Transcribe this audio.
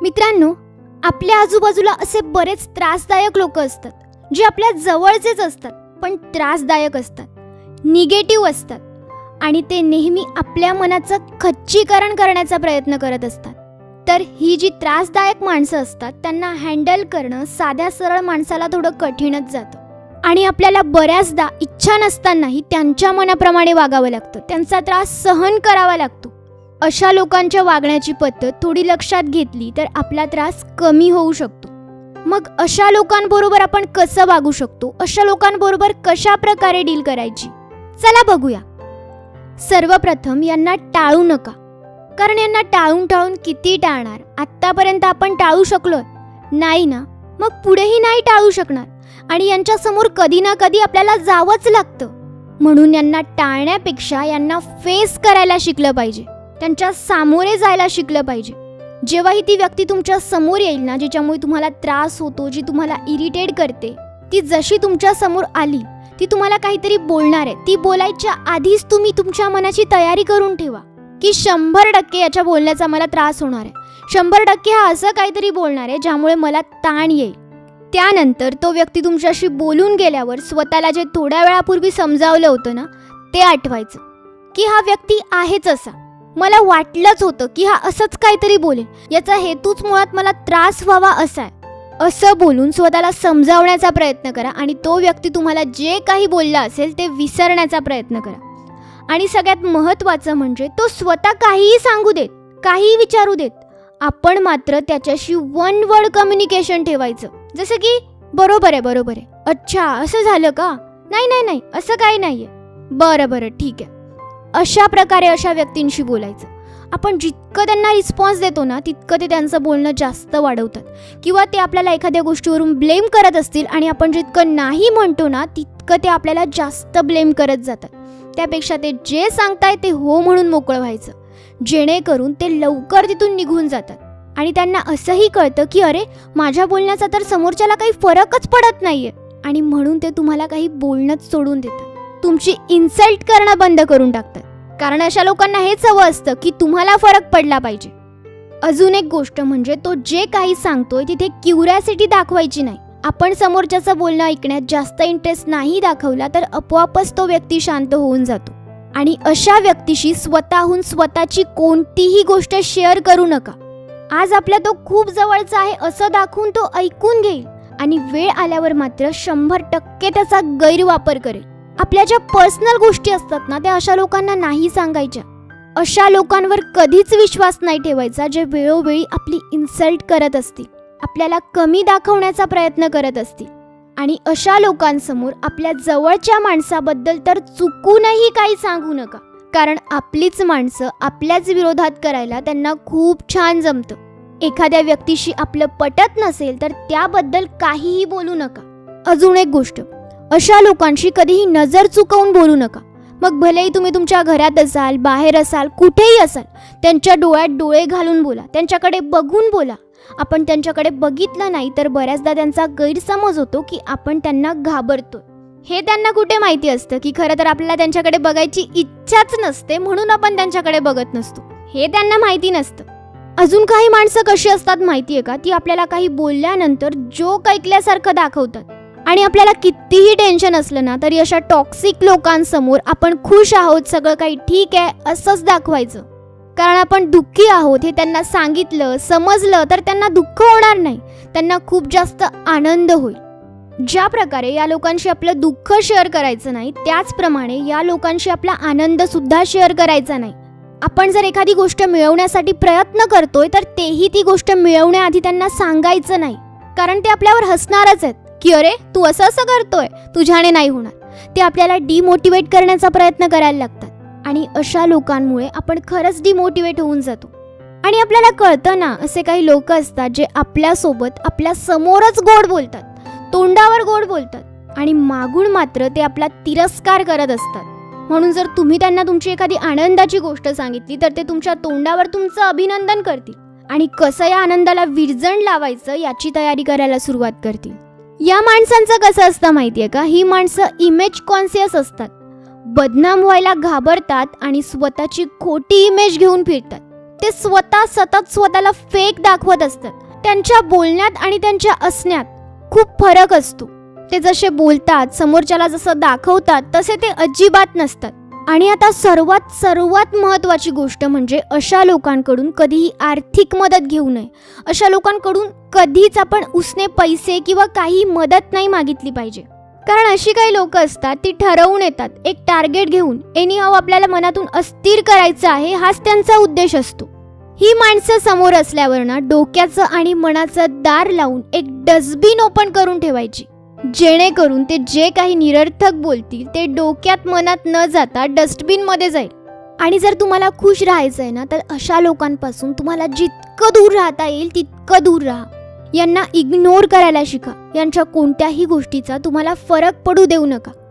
मित्रांनो, आपल्या आजूबाजूला असे बरेच त्रासदायक लोक असतात, जे आपल्या जवळचेच असतात पण त्रासदायक असतात, निगेटिव्ह असतात आणि ते नेहमी आपल्या मनाचं खच्चीकरण करण्याचा प्रयत्न करत असतात. तर ही जी त्रासदायक माणसं असतात त्यांना हँडल करणं साध्या सरळ माणसाला थोडं कठीणच जातं आणि आपल्याला बऱ्याचदा इच्छा नसतानाही त्यांच्या मनाप्रमाणे वागावं लागतं, त्यांचा त्रास सहन करावा लागतो. अशा लोकांच्या वागण्याची पद्धत थोडी लक्षात घेतली तर आपला त्रास कमी होऊ शकतो. मग अशा लोकांबरोबर आपण कसं वागू शकतो, अशा लोकांबरोबर कशा प्रकारे डील करायची, चला बघूया. सर्वप्रथम यांना टाळू नका, कारण यांना टाळून किती टाळणार. आत्तापर्यंत आपण टाळू शकलोय नाही ना, मग पुढेही नाही टाळू शकणार आणि यांच्या समोर कधी ना कधी आपल्याला जावंच लागतं. म्हणून यांना टाळण्यापेक्षा यांना फेस करायला शिकलं पाहिजे, त्यांच्या सामोरे जायला शिकलं पाहिजे. जेव्हाही ती व्यक्ती तुमच्या समोर येईल ना, जिच्यामुळे तुम्हाला त्रास होतो, जी तुम्हाला इरिटेट करते, ती जशी तुमच्या समोर आली ती तुम्हाला काहीतरी बोलणार आहे, ती बोलायच्या आधीच तुम्ही तुमच्या मनाची तयारी करून ठेवा की 100% याच्या बोलण्याचा मला त्रास होणार आहे, 100% हा असं काहीतरी बोलणार आहे ज्यामुळे मला ताण येईल. त्यानंतर तो व्यक्ती तुमच्याशी बोलून गेल्यावर स्वतःला जे थोड्या वेळापूर्वी समजावलं होतं ना, ते आठवायचं की हा व्यक्ती आहेच असा, मला वाटलंच होतं की हा असंच काहीतरी बोलेल, याचा हेतूच मुळात मला त्रास व्हावा असा आहे. असं बोलून स्वतःला समजावण्याचा प्रयत्न करा आणि तो व्यक्ती तुम्हाला जे काही बोलला असेल ते विसरण्याचा प्रयत्न करा. आणि सगळ्यात महत्त्वाचं म्हणजे तो स्वतः काहीही सांगू देत, काहीही विचारू देत, आपण मात्र त्याच्याशी वन वर्ड कम्युनिकेशन ठेवायचं. जसं की बरोबर आहे, अच्छा असं झालं का, नाही असं काही नाहीये, बरं ठीक आहे. अशा प्रकारे अशा व्यक्तींशी बोलायचं. आपण जितकं त्यांना रिस्पॉन्स देतो ना, तितकं ते त्यांचं बोलणं जास्त वाढवतात किंवा ते आपल्याला एखाद्या गोष्टीवरून ब्लेम करत असतील आणि आपण जितकं नाही म्हणतो ना, तितकं ते आपल्याला जास्त ब्लेम करत जातात. त्यापेक्षा ते जे सांगताय ते हो म्हणून मोकळं व्हायचं, जेणेकरून ते लवकर तिथून निघून जातात आणि त्यांना असंही कळतं की अरे, माझ्या बोलण्याचा तर समोरच्याला काही फरकच पडत नाहीये आणि म्हणून ते तुम्हाला काही बोलणंच सोडून देतात, तुमची इन्सल्ट करणं बंद करून टाकतात. कारण अशा लोकांना हेच हवं असतं की तुम्हाला फरक पडला पाहिजे. अजून एक गोष्ट म्हणजे तो जे काही सांगतोय तिथे क्युरिओसिटी दाखवायची नाही. आपण समोरच्याचं बोलणं ऐकण्यात जास्त इंटरेस्ट नाही दाखवला तर आपोआपच तो व्यक्ती शांत होऊन जातो. आणि अशा व्यक्तीशी स्वतःहून स्वतःची कोणतीही गोष्ट शेअर करू नका. आज आपल्या तो खूप जवळचा आहे असं दाखवून तो ऐकून घेईल आणि वेळ आल्यावर मात्र 100% त्याचा गैरवापर करेल. आपल्या ज्या पर्सनल गोष्टी असतात ना, त्या अशा लोकांना नाही सांगायच्या. अशा लोकांवर कधीच विश्वास नाही ठेवायचा जे वेळोवेळी आपली इन्सल्ट करत असतील, आपल्याला कमी दाखवण्याचा प्रयत्न करत असतील. आणि अशा लोकांसमोर आपल्या जवळच्या माणसाबद्दल तर चुकूनही काही सांगू नका, कारण आपलीच माणसं आपल्याच विरोधात करायला त्यांना खूप छान जमतं. एखाद्या व्यक्तीशी आपलं पटत नसेल तर त्याबद्दल काहीही बोलू नका. अजून एक गोष्ट, अशा लोकांशी कधीही नजर चुकवून बोलू नका. मग भलेही तुम्ही तुमच्या घरात असाल, बाहेर असाल, कुठेही असाल, त्यांच्या डोळ्यात डोळे घालून बोला, त्यांच्याकडे बघून बोला. आपण त्यांच्याकडे बघितलं नाही तर बऱ्याचदा त्यांचा गैरसमज होतो की आपण त्यांना घाबरतोय. हे त्यांना कुठे माहिती असतं की खरं तर आपल्याला त्यांच्याकडे बघायची इच्छाच नसते, म्हणून आपण त्यांच्याकडे बघत नसतो. हे त्यांना माहिती नसतं. अजून काही माणसं कशी असतात माहितीये का, ती आपल्याला काही बोलल्यानंतर जोक ऐकल्यासारखं दाखवतात आणि आपल्याला कितीही टेन्शन असलं ना तरी अशा टॉक्सिक लोकांसमोर आपण खुश आहोत, सगळं काही ठीक आहे असंच दाखवायचं. कारण आपण दुःखी आहोत हे त्यांना सांगितलं, समजलं तर त्यांना दुःख होणार नाही, त्यांना खूप जास्त आनंद होईल. ज्या प्रकारे या लोकांशी आपलं दुःख शेअर करायचं नाही, त्याचप्रमाणे या लोकांशी आपला आनंद सुद्धा शेअर करायचा नाही. आपण जर एखादी गोष्ट मिळवण्यासाठी प्रयत्न करतोय तर तेही ती गोष्ट मिळवण्याआधी त्यांना सांगायचं नाही, कारण ते आपल्यावर हसणारच आहेत की अरे तू असं करतोय, तुझ्याने नाही होणार. ते आपल्याला डिमोटिवेट करण्याचा प्रयत्न करायला लागतात आणि अशा लोकांमुळे आपण खरंच डिमोटिवेट होऊन जातो. आणि आपल्याला कळतं ना, असे काही लोक असतात जे आपल्यासोबत आपल्या समोरच गोड बोलतात, तोंडावर गोड बोलतात आणि मागून मात्र ते आपला तिरस्कार करत असतात. म्हणून जर तुम्ही त्यांना तुमची एखादी आनंदाची गोष्ट सांगितली तर ते तुमच्या तोंडावर तुमचं अभिनंदन करतील आणि कसं या आनंदाला विरजण लावायचं याची तयारी करायला सुरुवात करतील. या माणसांचं कसं असतं माहितीये का, ही माणसं इमेज कॉन्शियस असतात, बदनाम व्हायला घाबरतात आणि स्वतःची खोटी इमेज घेऊन फिरतात. ते स्वतः सतत स्वतःला फेक दाखवत असतात. त्यांच्या बोलण्यात आणि त्यांच्या असण्यात खूप फरक असतो. ते जसे बोलतात, समोरच्याला जसं दाखवतात तसे ते अजिबात नसतात. आणि आता सर्वात महत्त्वाची गोष्ट म्हणजे अशा लोकांकडून कधीही आर्थिक मदत घेऊ नये. अशा लोकांकडून कधीच आपण उसने पैसे किंवा काही मदत नाही मागितली पाहिजे. कारण अशी काही लोक असतात, ती ठरवून येतात एक टार्गेट घेऊन, एनीहाऊ आपल्याला मनातून अस्थिर करायचं आहे, हाच त्यांचा उद्देश असतो. ही माणसं समोर असल्यावर ना डोक्याचं आणि मनाचं दार लावून एक डस्टबिन ओपन करून ठेवायची, जेणेकरून ते जे काही निरर्थक बोलतील ते डोक्यात मनात न जाता डस्टबिनमध्ये जाईल. आणि जर तुम्हाला खुश राहायचं आहे ना, तर अशा लोकांपासून तुम्हाला जितकं दूर राहता येईल तितकं दूर राहा. यांना इग्नोर करायला शिका. यांच्या कोणत्याही गोष्टीचा तुम्हाला फरक पडू देऊ नका.